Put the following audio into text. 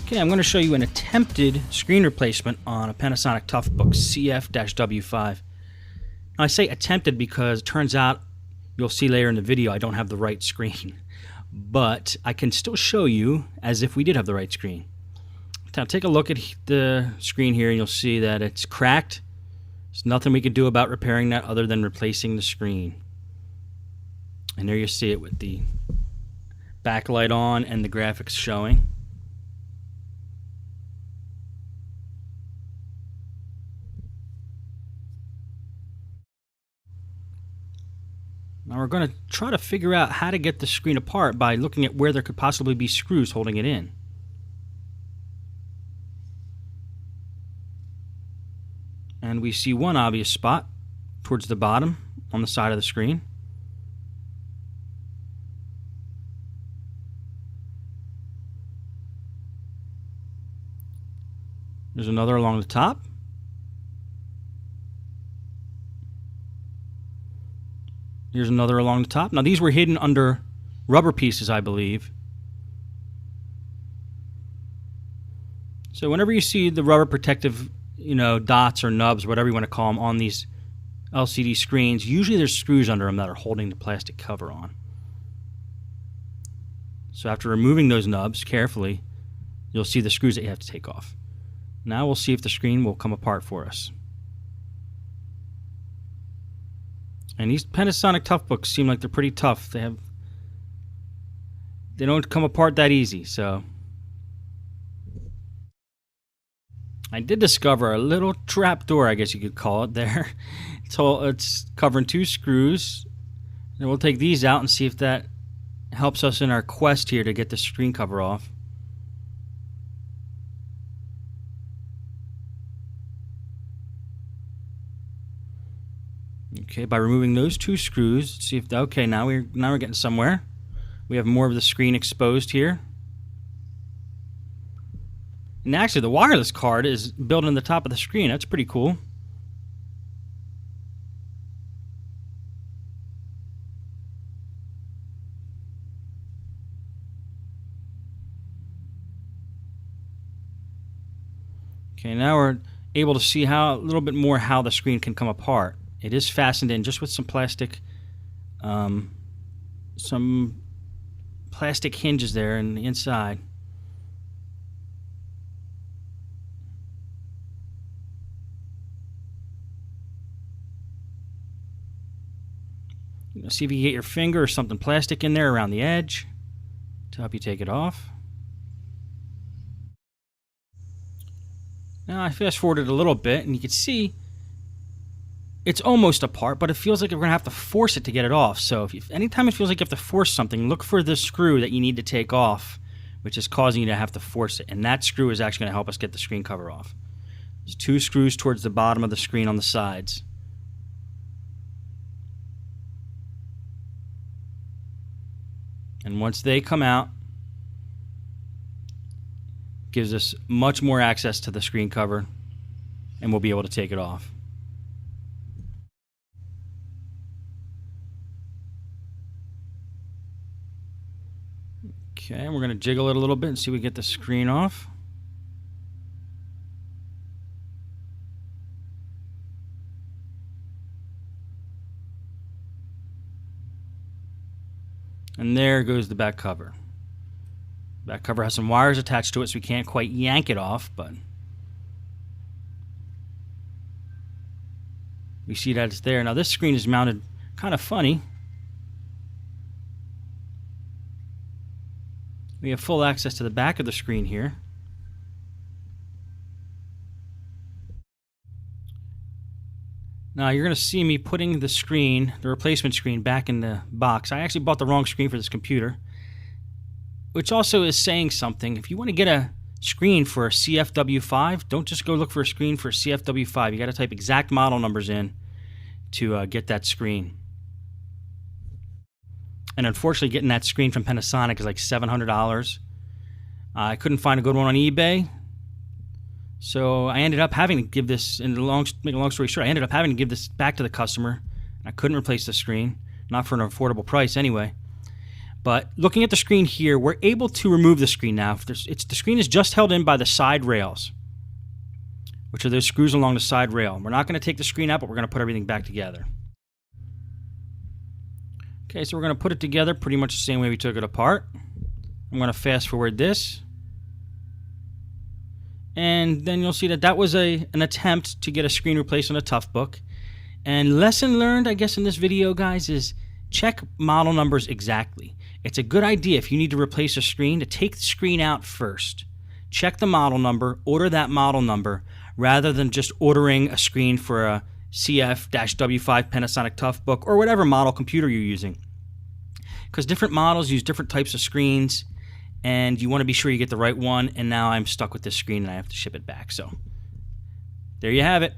Okay, I'm going to show you an attempted screen replacement on a Panasonic ToughBook CF-W5. Now, I say attempted because it turns out, you'll see later in the video, I don't have the right screen. But I can still show you as if we did have the right screen. Now take a look at the screen here and you'll see that it's cracked. There's nothing we can do about repairing that other than replacing the screen. And there you see it with the backlight on and the graphics showing. Now we're going to try to figure out how to get the screen apart by looking at where there could possibly be screws holding it in. And we see one obvious spot towards the bottom on the side of the screen. There's another along the top. Here's another along the top. Now these were hidden under rubber pieces, I believe. So whenever you see the rubber protective, dots or nubs, whatever you want to call them, on these LCD screens, usually there's screws under them that are holding the plastic cover on. So after removing those nubs carefully, you'll see the screws that you have to take off. Now we'll see if the screen will come apart for us. And these Panasonic ToughBooks seem like they're pretty tough. They don't come apart that easy, so. I did discover a little trap door, I guess you could call it there. It's covering two screws. And we'll take these out and see if that helps us in our quest here to get the screen cover off. Okay, by removing those two screws, see if now we're getting somewhere. We have more of the screen exposed here. And actually, the wireless card is built in the top of the screen. That's pretty cool. Okay, now we're able to see a little bit more how the screen can come apart. It is fastened in just with some plastic hinges there in the inside. See if you can get your finger or something plastic in there around the edge to help you take it off. Now I fast forwarded a little bit and you can see it's almost apart, but it feels like we're going to have to force it to get it off. So anytime it feels like you have to force something, look for the screw that you need to take off, which is causing you to have to force it. And that screw is actually going to help us get the screen cover off. There's two screws towards the bottom of the screen on the sides. And once they come out, it gives us much more access to the screen cover, and we'll be able to take it off. Okay, we're going to jiggle it a little bit and see if we get the screen off. And there goes the back cover. Back cover has some wires attached to it, so we can't quite yank it off, but we see that it's there. Now this screen is mounted kind of funny. We have full access to the back of the screen here. Now you're going to see me putting the screen, the replacement screen, back in the box. I actually bought the wrong screen for this computer, which also is saying something. If you want to get a screen for a CF-W5, don't just go look for a screen for a CF-W5. You got to type exact model numbers in to get that screen. And unfortunately, getting that screen from Panasonic is like $700. I couldn't find a good one on eBay, so I ended up having to give this. And make a long story short, I ended up having to give this back to the customer. I couldn't replace the screen, not for an affordable price anyway. But looking at the screen here, we're able to remove the screen now. The screen is just held in by the side rails, which are those screws along the side rail. We're not going to take the screen out, but we're going to put everything back together. Okay, so we're going to put it together pretty much the same way we took it apart. I'm going to fast forward this. And then you'll see that that was an attempt to get a screen replaced on a Toughbook. And lesson learned, I guess, in this video, guys, is check model numbers exactly. It's a good idea if you need to replace a screen to take the screen out first. Check the model number, order that model number, rather than just ordering a screen for a CF-W5 Panasonic Toughbook or whatever model computer you're using. Because different models use different types of screens, and you want to be sure you get the right one, and now I'm stuck with this screen and I have to ship it back. So there you have it.